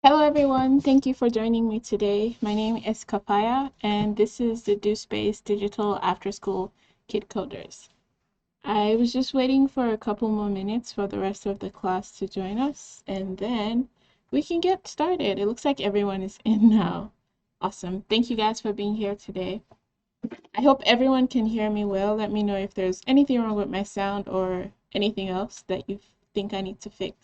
Hello everyone, thank you for joining me today. My name is Kapaya and this is the Do Space Digital After School Kid Coders. I was just waiting for a couple more minutes for the rest of the class to join us and then we can get started. It looks like everyone is in now. Awesome. Thank you guys for being here today. I hope everyone can hear me well. Let me know if there's anything wrong with my sound or anything else that you think I need to fix.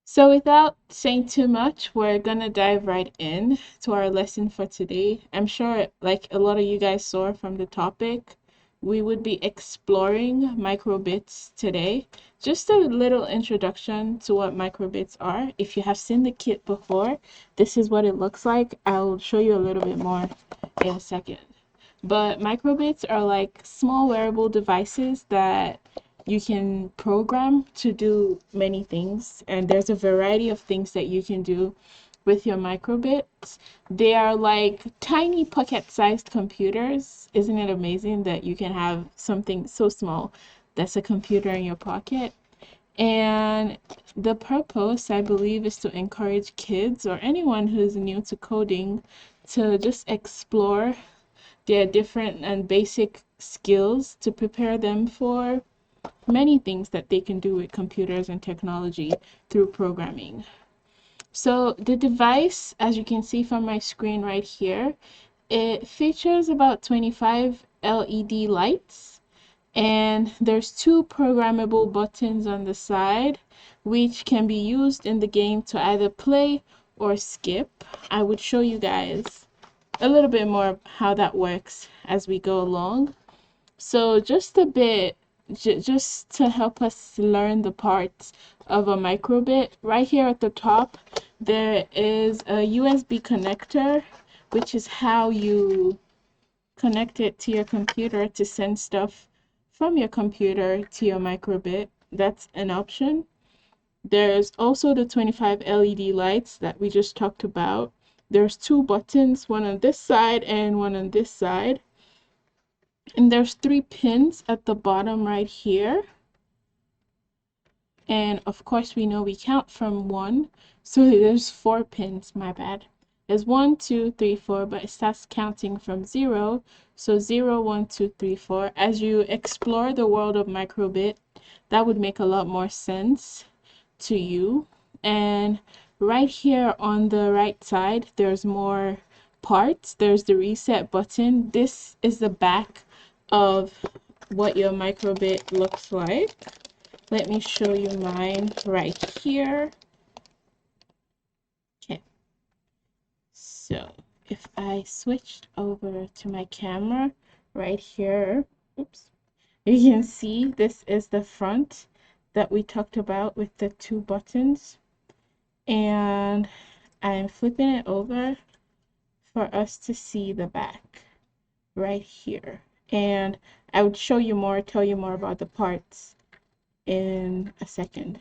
So without saying too much, we're gonna dive right in to our lesson for today. I'm sure like a lot of you guys saw from the topic, we would be exploring microbits today. Just a little introduction to what microbits are. If you have seen the kit before, this is what it looks like. I'll show you a little bit more in a second. But microbits are like small wearable devices that you can program to do many things, and there's a variety of things that you can do with your microbits. They are like tiny pocket-sized computers. Isn't it amazing that you can have something so small that's a computer in your pocket? And the purpose, I believe, is to encourage kids or anyone who's new to coding to just explore their different and basic skills to prepare them for many things that they can do with computers and technology through programming. So the device, as you can see from my screen right here, it features about 25 LED lights, and there's two programmable buttons on the side which can be used in the game to either play or skip. I would show you guys a little bit more how that works as we go along. So just a bit, just to help us learn the parts of a microbit, right here at the top, there is a USB connector, which is how you connect it to your computer to send stuff from your computer to your microbit. That's an option. There's also the 25 LED lights that we just talked about. There's two buttons, one on this side and one on this side. And there's three pins at the bottom right here. And of course, we know we count from one. So there's four pins, my bad. There's 1, 2, 3, 4, but it starts counting from 0. So 0, 1, 2, 3, 4. As you explore the world of microbit, that would make a lot more sense to you. And right here on the right side, there's more parts. There's the reset button. This is the back of what your microbit looks like. Let me show you mine right here. Okay, so if I switched over to my camera right here, oops, you can see this is the front that we talked about with the two buttons, and I'm flipping it over for us to see the back right here. And I would show you more, tell you more about the parts in a second.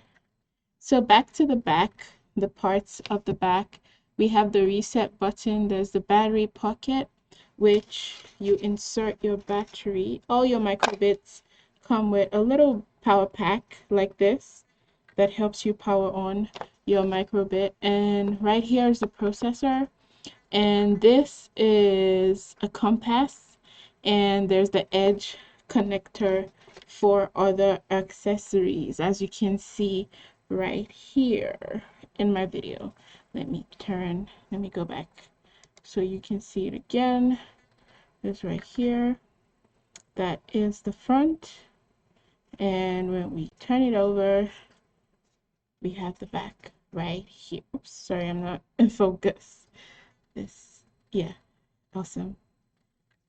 So back to the back, the parts of the back, we have the reset button. There's the battery pocket, which you insert your battery. All your microbits come with a little power pack like this that helps you power on your microbit. And right here is the processor. And this is a compass, and there's the edge connector for other accessories, as you can see right here in my video. Let me go back so you can see it again. It's right here. That is the front, and when we turn it over, we have the back right here. Oops, sorry, I'm not in focus. Yeah, awesome.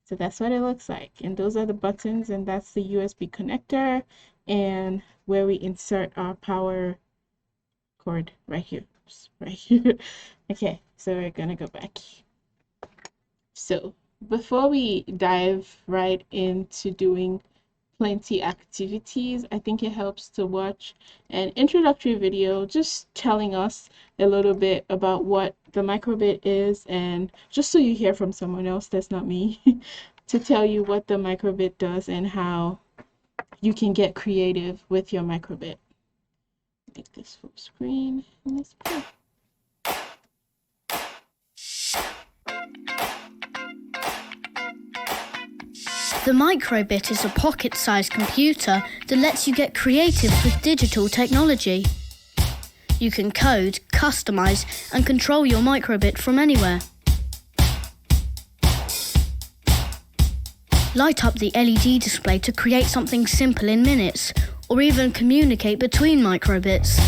So that's what it looks like. And those are the buttons, and that's the USB connector and where we insert our power cord right here. Oops, right here. Okay, so we're gonna go back. So before we dive right into doing plenty activities, I think it helps to watch an introductory video just telling us a little bit about what the microbit is, and just so you hear from someone else that's not me to tell you what the microbit does and how you can get creative with your microbit. Make this full screen and let's play. The Microbit is a pocket-sized computer that lets you get creative with digital technology. You can code, customize, and control your Microbit from anywhere. Light up the LED display to create something simple in minutes, or even communicate between Microbits.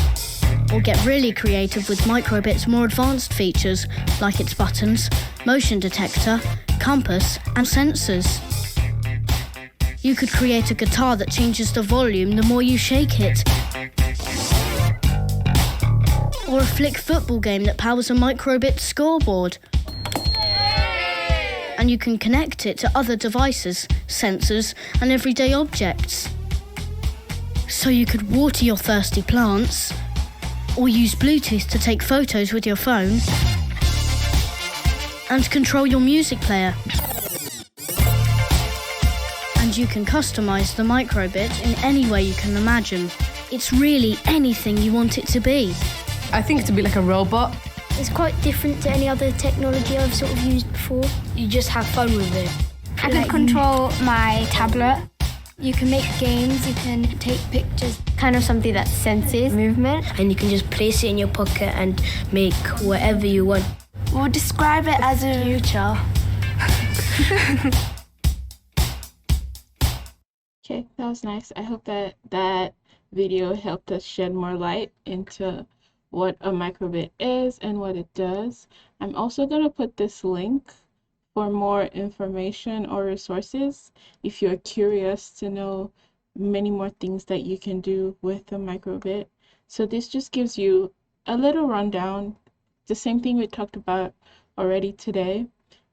Or get really creative with Microbit's more advanced features, like its buttons, motion detector, compass, and sensors. You could create a guitar that changes the volume the more you shake it. Or a flick football game that powers a Microbit scoreboard. And you can connect it to other devices, sensors, and everyday objects. So you could water your thirsty plants, or use Bluetooth to take photos with your phone, and control your music player. And you can customize the Microbit in any way you can imagine. It's really anything you want it to be. I think to be like a robot. It's quite different to any other technology I've sort of used before. You just have fun with it. I can control my tablet. You can make games, you can take pictures. Kind of something that senses movement. And you can just place it in your pocket and make whatever you want. We'll describe it as a future. Okay, that was nice. I hope that that video helped us shed more light into what a microbit is and what it does. I'm also going to put this link for more information or resources if you're curious to know many more things that you can do with a microbit. So this just gives you a little rundown, the same thing we talked about already today.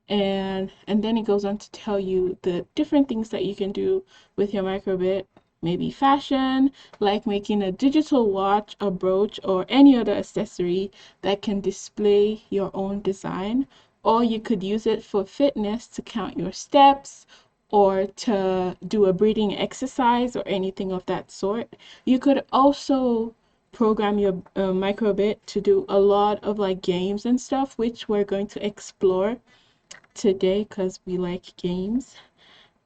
And then it goes on to tell you the different things that you can do with your microbit. Maybe fashion, like making a digital watch, a brooch, or any other accessory that can display your own design. Or you could use it for fitness to count your steps or to do a breathing exercise or anything of that sort. You could also program your microbit to do a lot of like games and stuff, which we're going to explore today because we like games.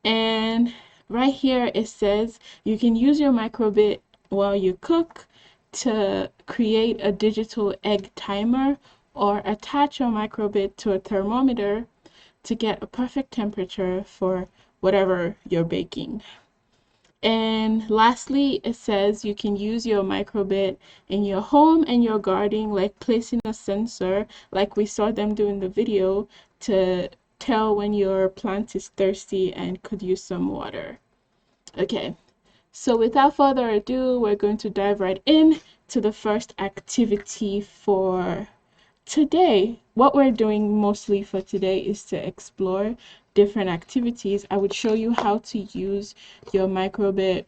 And right here it says you can use your microbit while you cook to create a digital egg timer or attach your microbit to a thermometer to get a perfect temperature for whatever you're baking. And lastly, it says you can use your microbit in your home and your garden, like placing a sensor, like we saw them do in the video, to tell when your plant is thirsty and could use some water. Okay, so without further ado, we're going to dive right in to the first activity for today. What we're doing mostly for today is to explore different activities. I would show you how to use your microbit.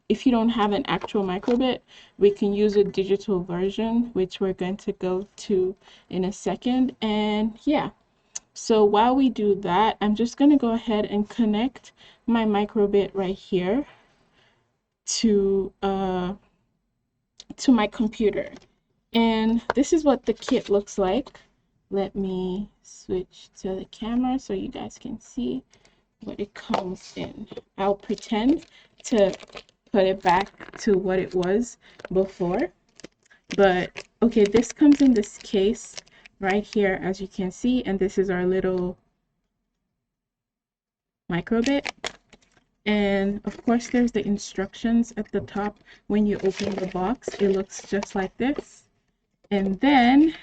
If you don't have an actual microbit, we can use a digital version, which we're going to go to in a second. And yeah, so while we do that, I'm just going to go ahead and connect my microbit right here to my computer. And this is what the kit looks like. Let me switch to the camera so you guys can see what it comes in. I'll pretend to put it back to what it was before. But okay, this comes in this case right here, as you can see, and this is our little microbit. And of course, there's the instructions at the top. When you open the box, it looks just like this. And then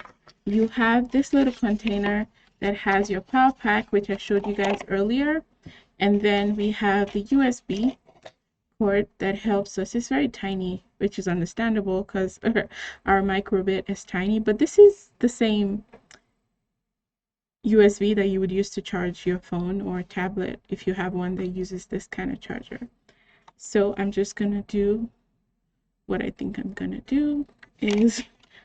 you have this little container that has your power pack, which I showed you guys earlier. And then we have the USB port that helps us. It's very tiny, which is understandable because our microbit is tiny, but this is the same USB that you would use to charge your phone or tablet if you have one that uses this kind of charger. So I'm just gonna do what I think I'm gonna do is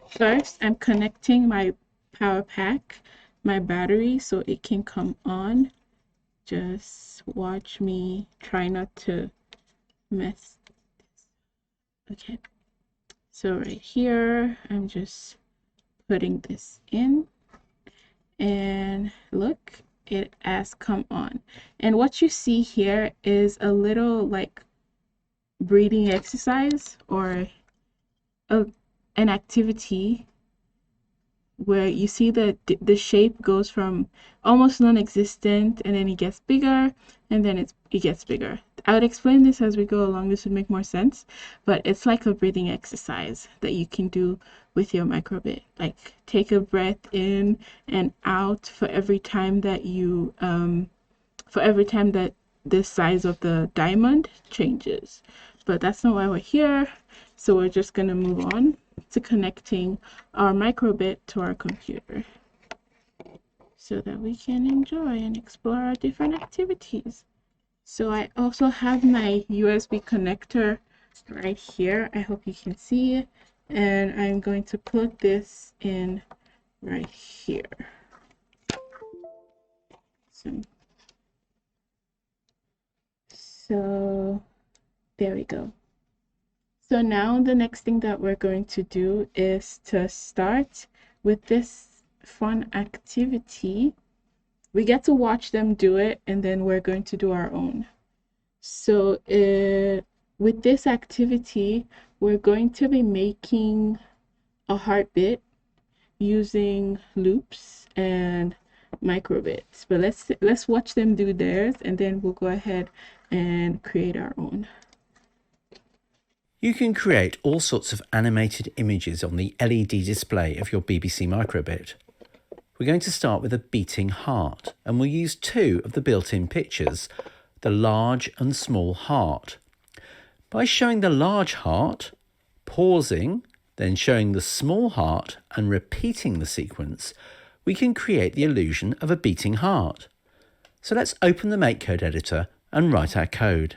first I'm connecting my power pack, my battery, so it can come on. Just watch me try not to mess this. Okay, so right here I'm just putting this in, and look, it as come on. And what you see here is a little like breathing exercise or an activity where you see that the shape goes from almost non-existent and then it gets bigger and then it gets bigger. I would explain this as we go along. This would make more sense, but it's like a breathing exercise that you can do with your microbit. Like take a breath in and out for every time that you the size of the diamond changes. But that's not why we're here. So we're just going to move on to connecting our microbit to our computer so that we can enjoy and explore our different activities. So I also have my USB connector right here. I hope you can see it. And I'm going to plug this in right here. So there we go. So now the next thing that we're going to do is to start with this fun activity. We get to watch them do it and then we're going to do our own. So with this activity, we're going to be making a heartbeat using loops and microbits. But let's watch them do theirs and then we'll go ahead and create our own. You can create all sorts of animated images on the LED display of your BBC Microbit. We're going to start with a beating heart, and we'll use two of the built-in pictures, the large and small heart. By showing the large heart, pausing, then showing the small heart and repeating the sequence, we can create the illusion of a beating heart. So let's open the MakeCode editor and write our code.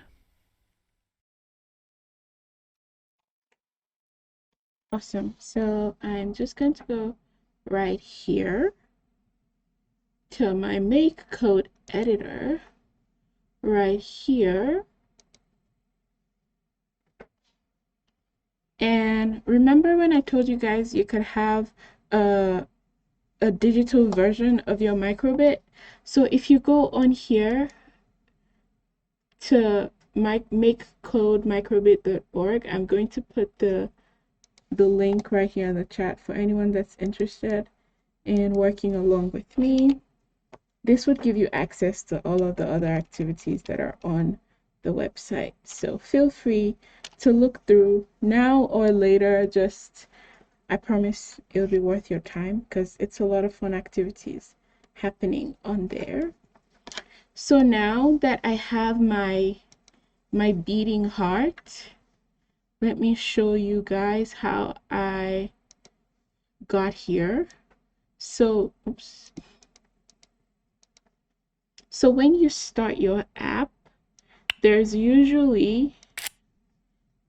Awesome. So I'm just going to go right here to my MakeCode editor, right here. And remember when I told you guys you could have a digital version of your microbit? So if you go on here to makecodemicrobit.org, I'm going to put the link right here in the chat for anyone that's interested in working along with me. This would give you access to all of the other activities that are on the website. So feel free to look through now or later. I promise it'll be worth your time because it's a lot of fun activities happening on there. So now that I have my beating heart, let me show you guys how I got here. So, oops. So when you start your app, there's usually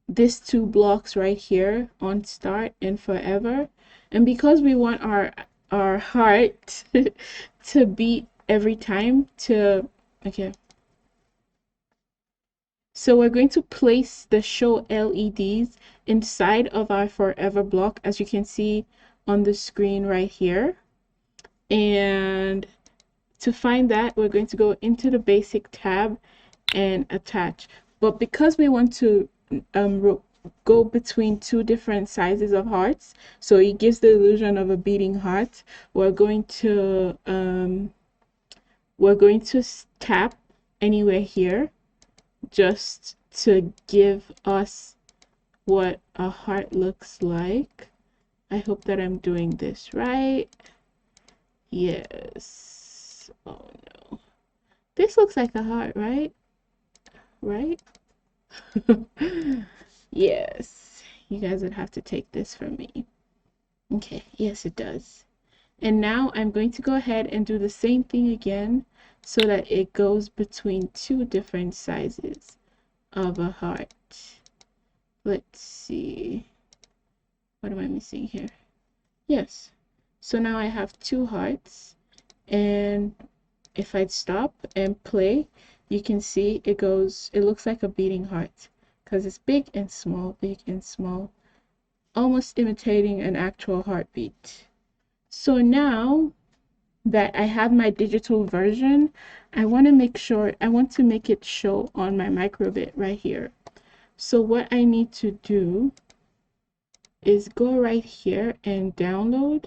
these two blocks right here on start and forever. And because we want our heart to beat every time okay. So we're going to place the show LEDs inside of our forever block, as you can see on the screen right here. And to find that, we're going to go into the basic tab and attach. But because we want to go between two different sizes of hearts, so it gives the illusion of a beating heart, we're going to tap anywhere here just to give us what a heart looks like. I hope that I'm doing this right. Yes. Oh no. This looks like a heart, right? Right? Yes. You guys would have to take this from me. Okay. Yes, it does. And now I'm going to go ahead and do the same thing again so that it goes between two different sizes of a heart. Let's see. What am I missing here? Yes. So now I have two hearts, and if I stop and play, you can see it looks like a beating heart because it's big and small, almost imitating an actual heartbeat. So now that I have my digital version, I want to make it show on my microbit right here. So what I need to do is go right here and download,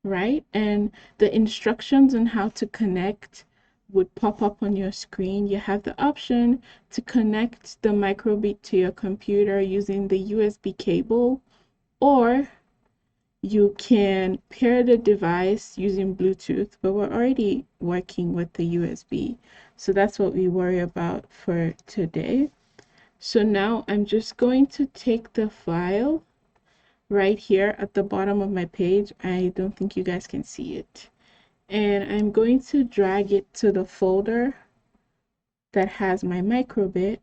right? And the instructions on how to connect would pop up on your screen. You have the option to connect the microbit to your computer using the USB cable, or you can pair the device using Bluetooth, but we're already working with the USB. So that's what we worry about for today. So now I'm just going to take the file right here at the bottom of my page. I don't think you guys can see it. And I'm going to drag it to the folder that has my microbit.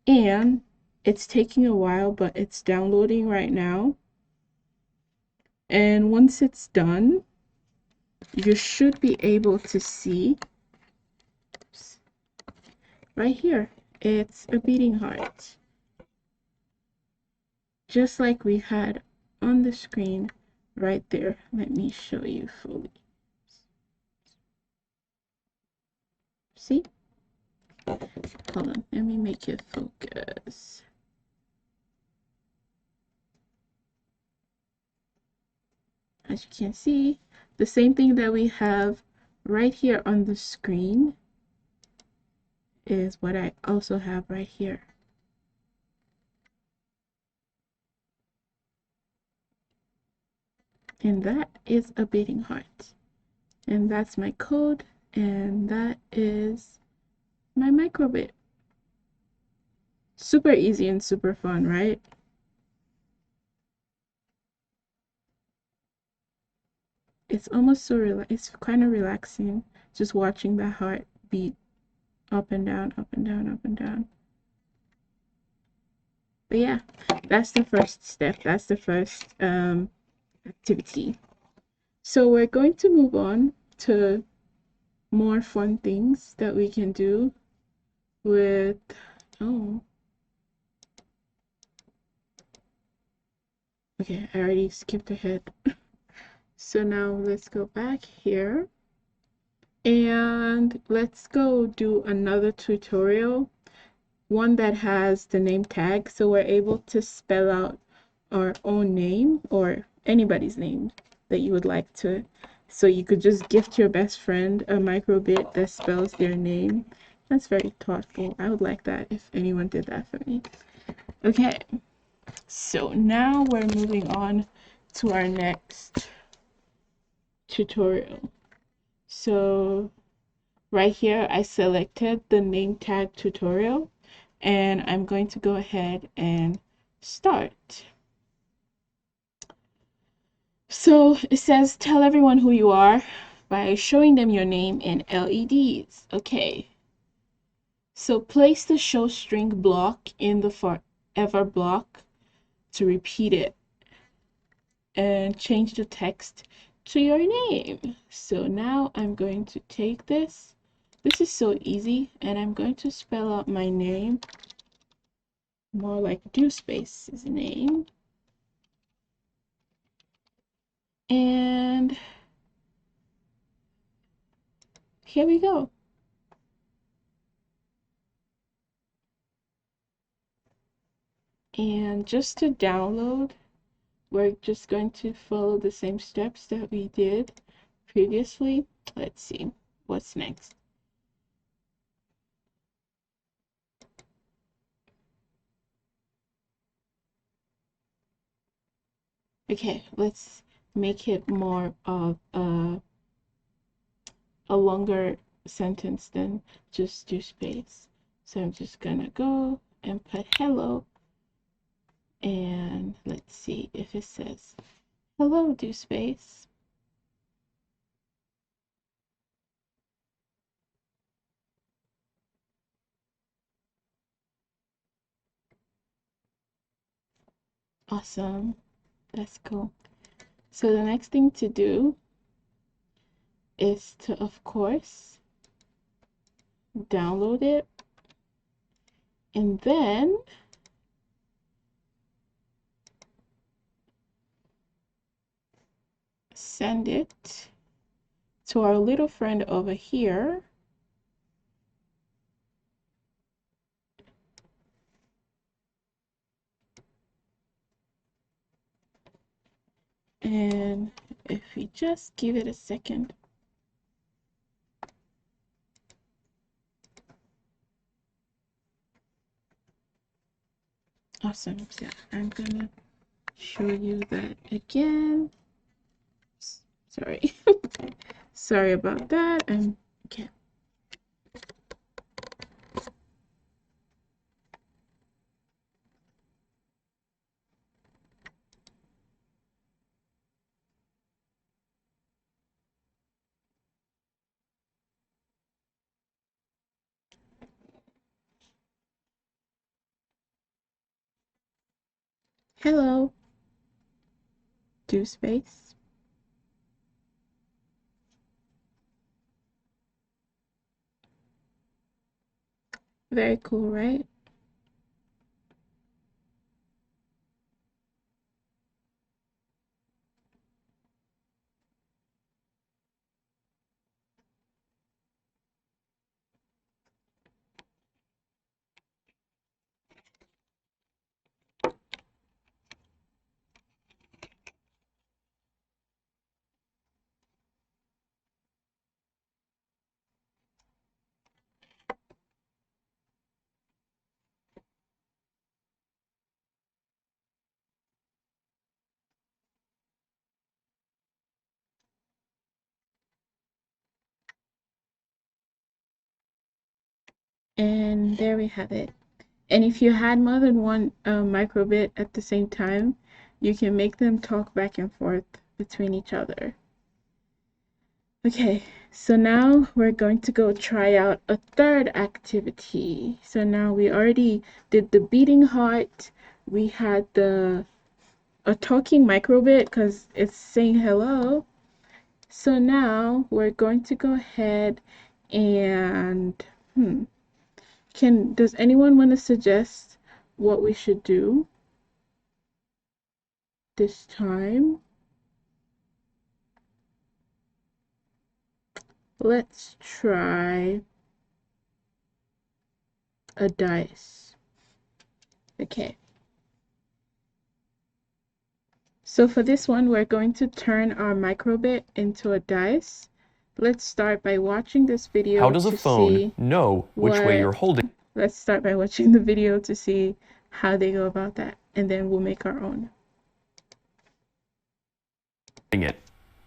And it's taking a while, but it's downloading right now. And once it's done, you should be able to see right here, it's a beating heart, just like we had on the screen right there. Let me show you fully. See? Hold on, let me make it focus. As you can see, the same thing that we have right here on the screen is what I also have right here. And that is a beating heart. And that's my code, and that is my microbit. Super easy and super fun, right? It's almost so it's kind of relaxing just watching the heart beat up and down, up and down, up and down. But yeah, that's the first step. That's the first activity. So we're going to move on to more fun things that we can do with, oh, okay, I already skipped ahead. So now let's go back here and let's go do another tutorial, one that has the name tag, so we're able to spell out our own name or anybody's name that you would like to. So you could just gift your best friend a microbit that spells their name. That's very thoughtful. I would like that if anyone did that for me. Okay, so now we're moving on to our next tutorial. So right here, I selected the name tag tutorial, and I'm going to go ahead and start. So it says, tell everyone who you are by showing them your name in LEDs. Okay. So place the show string block in the forever block to repeat it, and change the text to your name. So now I'm going to take this. This is so easy, and I'm going to spell out my name more like DoSpace's name. And here we go. And just to download, we're just going to follow the same steps that we did previously. Let's see what's next. Okay, let's make it more of a longer sentence than just do space. So I'm just gonna go and put hello, and let's see if it says hello, do space. Awesome, that's cool. So the next thing to do is to, of course, download it, and then send it to our little friend over here. And if we just give it a second. Awesome. Yeah, I'm gonna show you that again. Sorry. Sorry about that. Okay. Hello. Do space. Very cool, right? And there we have it. And if you had more than one microbit at the same time, you can make them talk back and forth between each other. Okay, so now we're going to go try out a third activity. So now we already did the beating heart. We had a talking microbit because it's saying hello. So now we're going to go ahead and does anyone want to suggest what we should do this time? Let's try a dice. Okay. So for this one, we're going to turn our microbit into a dice. Let's start by watching this video. How does a phone know which way you're holding Let's start by watching the video to see how they go about that, and then we'll make our own. it?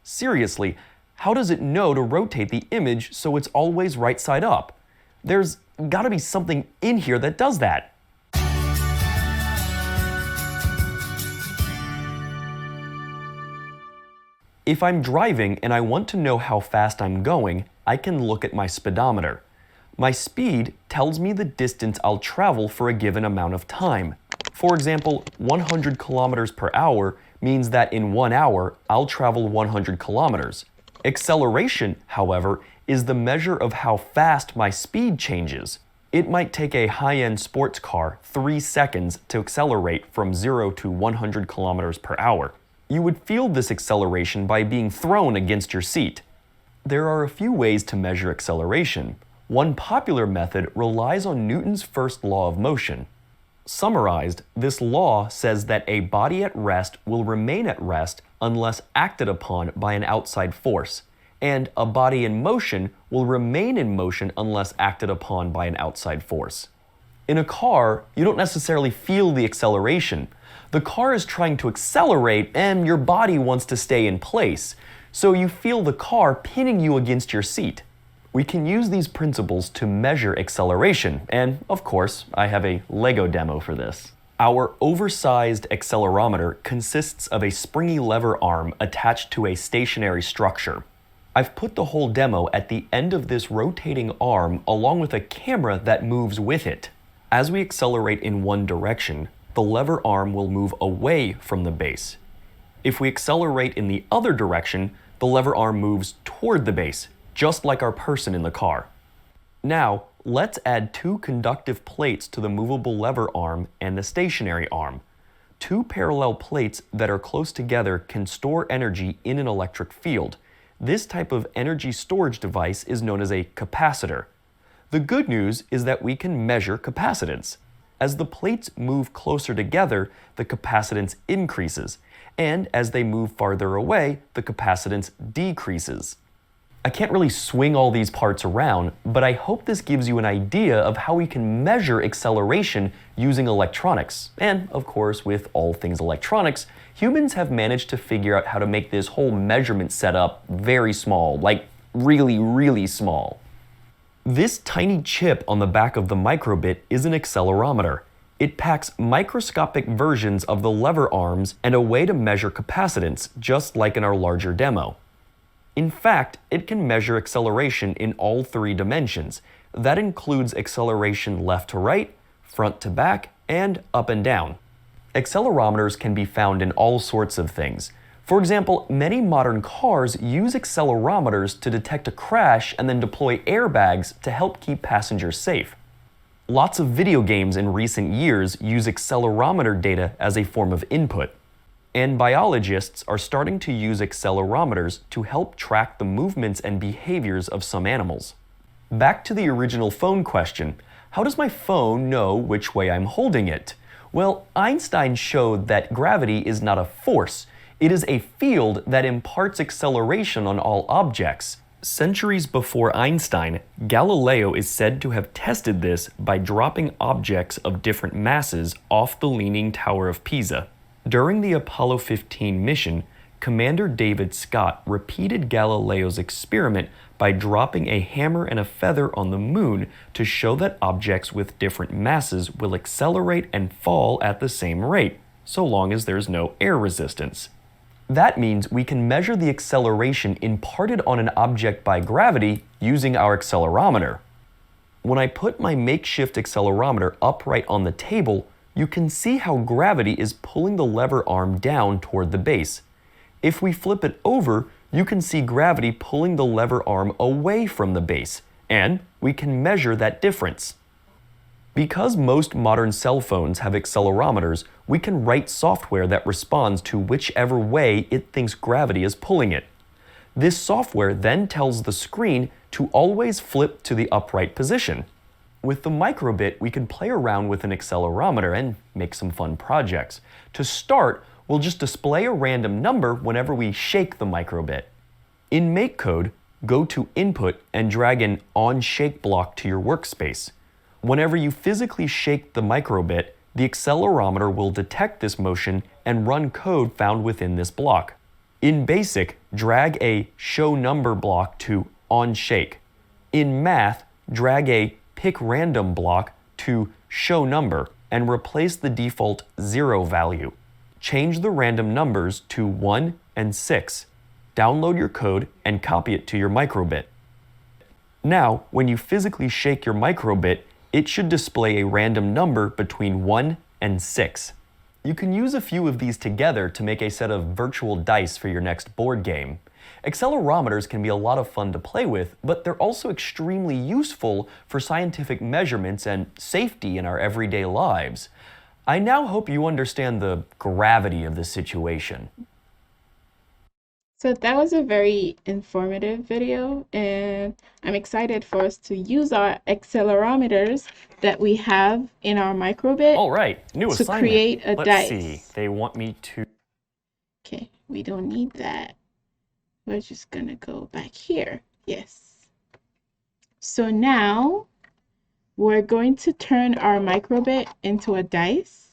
Seriously, how does it know to rotate the image so it's always right side up? There's gotta be something in here that does that. If I'm driving and I want to know how fast I'm going, I can look at my speedometer. My speed tells me the distance I'll travel for a given amount of time. For example, 100 kilometers per hour means that in 1 hour, I'll travel 100 kilometers. Acceleration, however, is the measure of how fast my speed changes. It might take a high-end sports car 3 seconds to accelerate from 0 to 100 kilometers per hour. You would feel this acceleration by being thrown against your seat. There are a few ways to measure acceleration. One popular method relies on Newton's first law of motion. Summarized, this law says that a body at rest will remain at rest unless acted upon by an outside force, and a body in motion will remain in motion unless acted upon by an outside force. In a car, you don't necessarily feel the acceleration. The car is trying to accelerate and your body wants to stay in place, so you feel the car pinning you against your seat. We can use these principles to measure acceleration, and of course, I have a Lego demo for this. Our oversized accelerometer consists of a springy lever arm attached to a stationary structure. I've put the whole demo at the end of this rotating arm along with a camera that moves with it. As we accelerate in one direction, the lever arm will move away from the base. If we accelerate in the other direction, the lever arm moves toward the base, just like our person in the car. Now, let's add 2 conductive plates to the movable lever arm and the stationary arm. Two parallel plates that are close together can store energy in an electric field. This type of energy storage device is known as a capacitor. The good news is that we can measure capacitance. As the plates move closer together, the capacitance increases, and as they move farther away, the capacitance decreases. I can't really swing all these parts around, but I hope this gives you an idea of how we can measure acceleration using electronics. And, of course, with all things electronics, humans have managed to figure out how to make this whole measurement setup very small, like really, really small. This tiny chip on the back of the microbit is an accelerometer. It packs microscopic versions of the lever arms and a way to measure capacitance, just like in our larger demo. In fact, it can measure acceleration in all three dimensions. That includes acceleration left to right, front to back, and up and down. Accelerometers can be found in all sorts of things. For example, many modern cars use accelerometers to detect a crash and then deploy airbags to help keep passengers safe. Lots of video games in recent years use accelerometer data as a form of input. And biologists are starting to use accelerometers to help track the movements and behaviors of some animals. Back to the original phone question, how does my phone know which way I'm holding it? Well, Einstein showed that gravity is not a force. It is a field that imparts acceleration on all objects. Centuries before Einstein, Galileo is said to have tested this by dropping objects of different masses off the Leaning Tower of Pisa. During the Apollo 15 mission, Commander David Scott repeated Galileo's experiment by dropping a hammer and a feather on the moon to show that objects with different masses will accelerate and fall at the same rate, so long as there's no air resistance. That means we can measure the acceleration imparted on an object by gravity using our accelerometer. When I put my makeshift accelerometer upright on the table, you can see how gravity is pulling the lever arm down toward the base. If we flip it over, you can see gravity pulling the lever arm away from the base, and we can measure that difference. Because most modern cell phones have accelerometers, we can write software that responds to whichever way it thinks gravity is pulling it. This software then tells the screen to always flip to the upright position. With the microbit, we can play around with an accelerometer and make some fun projects. To start, we'll just display a random number whenever we shake the microbit. In MakeCode, go to Input and drag an on-shake block to your workspace. Whenever you physically shake the microbit, the accelerometer will detect this motion and run code found within this block. In BASIC, drag a Show Number block to on-shake. In Math, drag a Pick Random block to Show Number and replace the default 0 value. Change the random numbers to 1 and 6. Download your code and copy it to your microbit. Now, when you physically shake your microbit, it should display a random number between 1 and 6. You can use a few of these together to make a set of virtual dice for your next board game. Accelerometers can be a lot of fun to play with, but they're also extremely useful for scientific measurements and safety in our everyday lives. I now hope you understand the gravity of the situation. So that was a very informative video, and I'm excited for us to use our accelerometers that we have in our microbit. All right, new to assignment. create a Let's dice. see. They want me to... Okay, we don't need that. We're just gonna go back here. Yes. So now we're going to turn our microbit into a dice,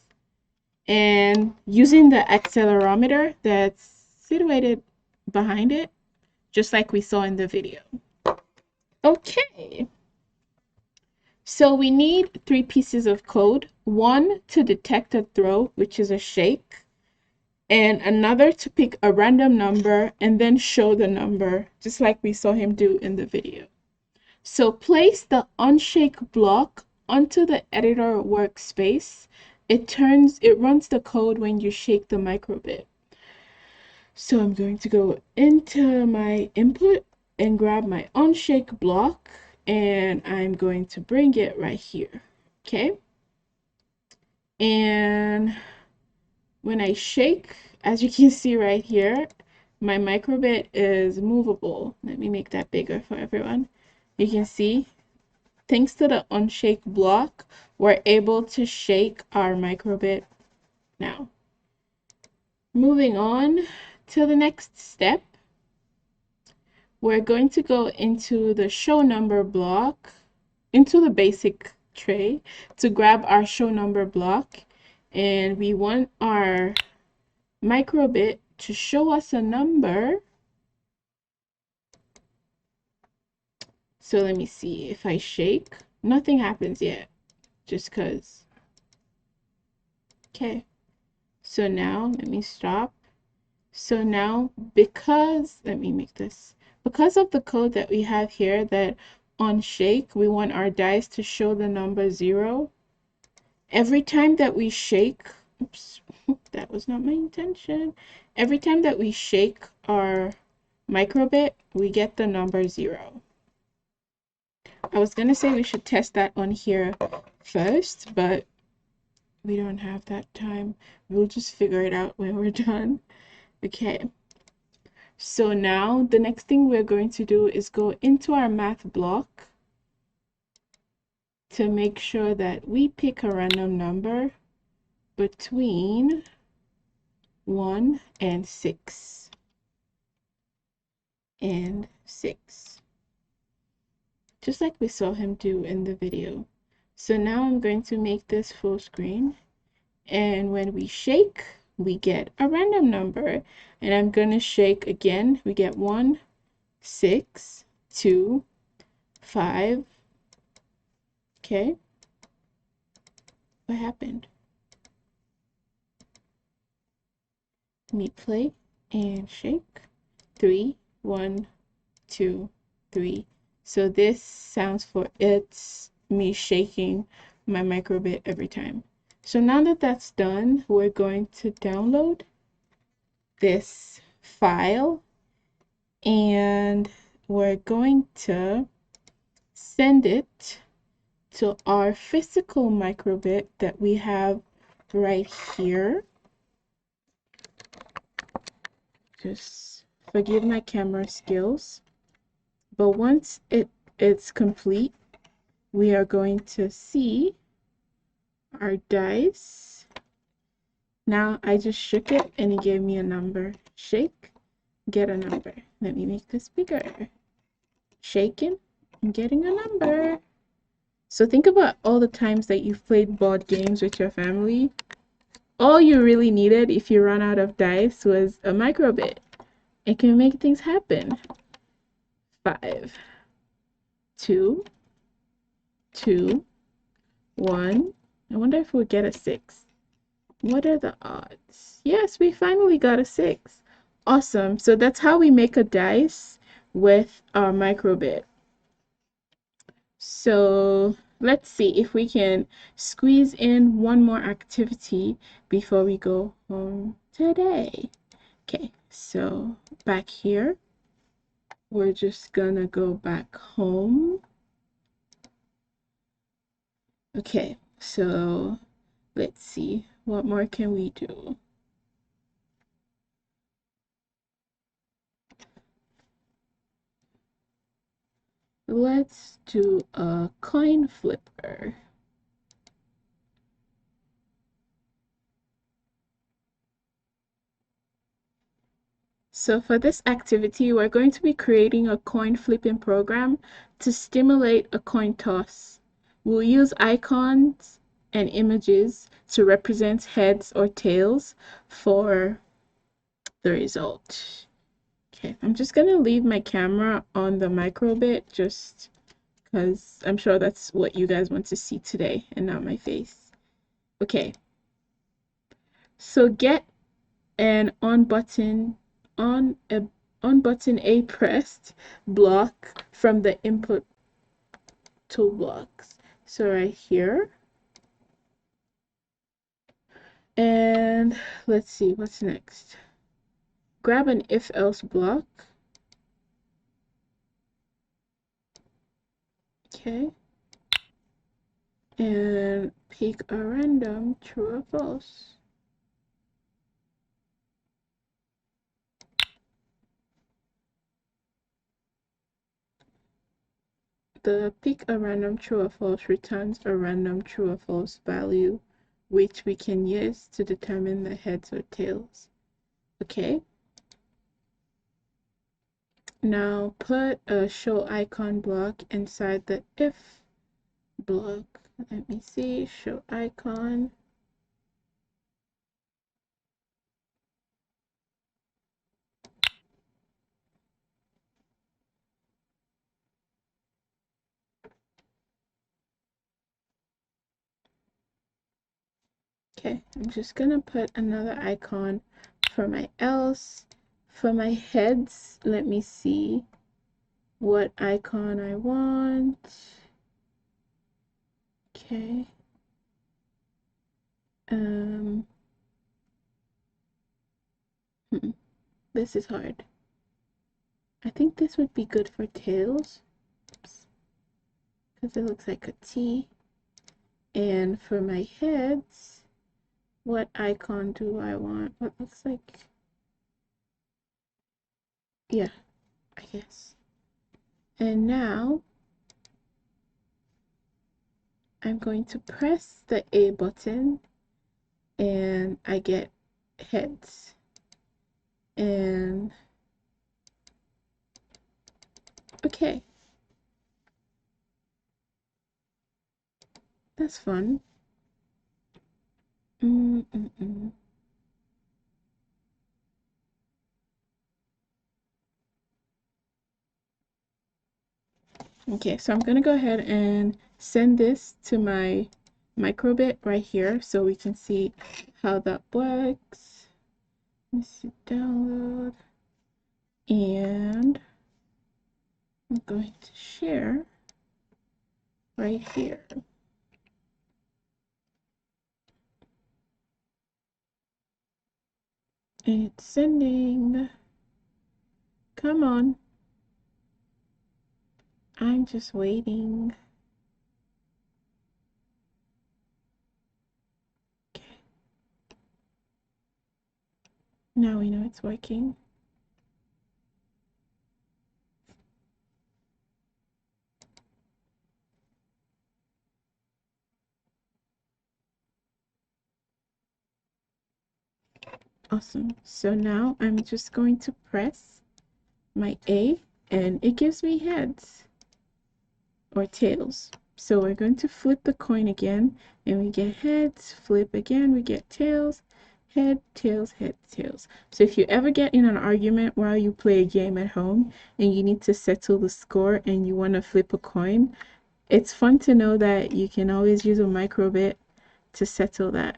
and using the accelerometer that's situated behind it, just like we saw in the video. Okay. So we need 3 pieces of code. One to detect a throw, which is a shake, and another to pick a random number and then show the number, just like we saw him do in the video. So place the unshake block onto the editor workspace. It runs the code when you shake the microbit. So I'm going to go into my input and grab my unshake block, and I'm going to bring it right here. Okay. And when I shake, as you can see right here, my microbit is movable. Let me make that bigger for everyone. You can see, thanks to the unshake block, we're able to shake our microbit now. Moving on to the next step, we're going to go into the show number block, into the basic tray to grab our show number block, and we want our microbit to show us a number. So let me see, if I shake, nothing happens yet, just because. Okay, so now let me stop. So now, because, let me make this, because of the code that we have here that on shake, we want our dice to show the number 0. Every time that we shake, oops, that was not my intention. Every time that we shake our microbit, we get the number 0. I was gonna say we should test that on here first, but we don't have that time. We'll just figure it out when we're done. Okay. So now the next thing we're going to do is go into our math block to make sure that we pick a random number between 1 and 6. And 6. Just like we saw him do in the video. So now I'm going to make this full screen. And when we shake, we get a random number. And I'm going to shake again. We get 1, 6, 2, 5. Okay. What happened? Let me play and shake. 3, 1, 2, 3. So this sounds for it's me shaking my microbit every time. So now that that's done, we're going to download this file and we're going to send it to our physical microbit that we have right here. Just forgive my camera skills. But once it's complete, we are going to see our dice. Now I just shook it and it gave me a number. Shake, get a number. Let me make this bigger. Shaking, I'm getting a number. So think about all the times that you've played board games with your family. All you really needed if you run out of dice was a microbit. It can make things happen. 5, 2, 2, 1. I wonder if we'll get a 6. What are the odds? Yes, we finally got a 6. Awesome. So that's how we make a dice with our microbit. So let's see if we can squeeze in one more activity before we go home today. Okay, so back here, we're just gonna go back home. Okay, so let's see, what more can we do? Let's do a coin flipper. So for this activity, we're going to be creating a coin flipping program to stimulate a coin toss. We'll use icons and images to represent heads or tails for the result. Okay, I'm just gonna leave my camera on the microbit just because I'm sure that's what you guys want to see today and not my face. Okay, so get an on button A pressed block from the input toolbox. So right here. And let's see what's next. Grab an if else block. Okay. And pick a random true or false. the pick a random true or false returns a random true or false value, which we can use to determine the heads or tails. Okay. Now put a show icon block inside the if block. Let me see, show icon. Okay, I'm just gonna put another icon for my else. For my heads, let me see what icon I want. Okay. This is hard. I think this would be good for tails. Because it looks like a T. And for my heads, what icon do I want? What looks like, yeah, I guess. And now I'm going to press the A button and I get heads. And okay, that's fun. Okay, so I'm gonna go ahead and send this to my microbit right here so we can see how that works. Let's see, download, and I'm going to share right here. It's sending. Come on. I'm just waiting. Okay. Now we know it's working. Awesome. So now I'm just going to press my A and it gives me heads or tails. So we're going to flip the coin again and we get heads, flip again, we get tails, head, tails, head, tails. So if you ever get in an argument while you play a game at home and you need to settle the score and you want to flip a coin, it's fun to know that you can always use a microbit to settle that.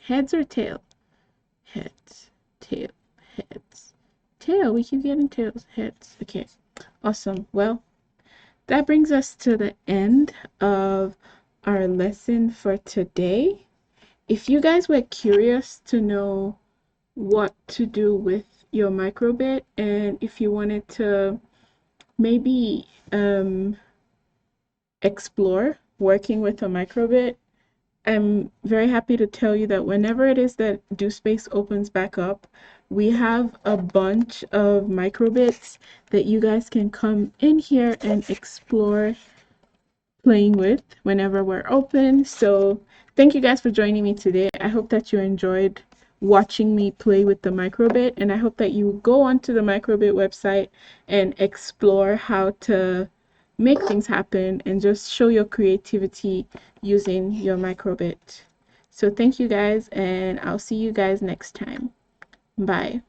Heads or tail? Heads, tail, heads, tail. We keep getting tails, heads. Okay, awesome. Well, that brings us to the end of our lesson for today. If you guys were curious to know what to do with your microbit and if you wanted to maybe explore working with a microbit, I'm very happy to tell you that whenever it is that DoSpace opens back up, we have a bunch of microbits that you guys can come in here and explore playing with whenever we're open. So thank you guys for joining me today. I hope that you enjoyed watching me play with the microbit, and I hope that you go onto the microbit website and explore how to make things happen and just show your creativity using your microbit. So thank you guys, and I'll see you guys next time. Bye.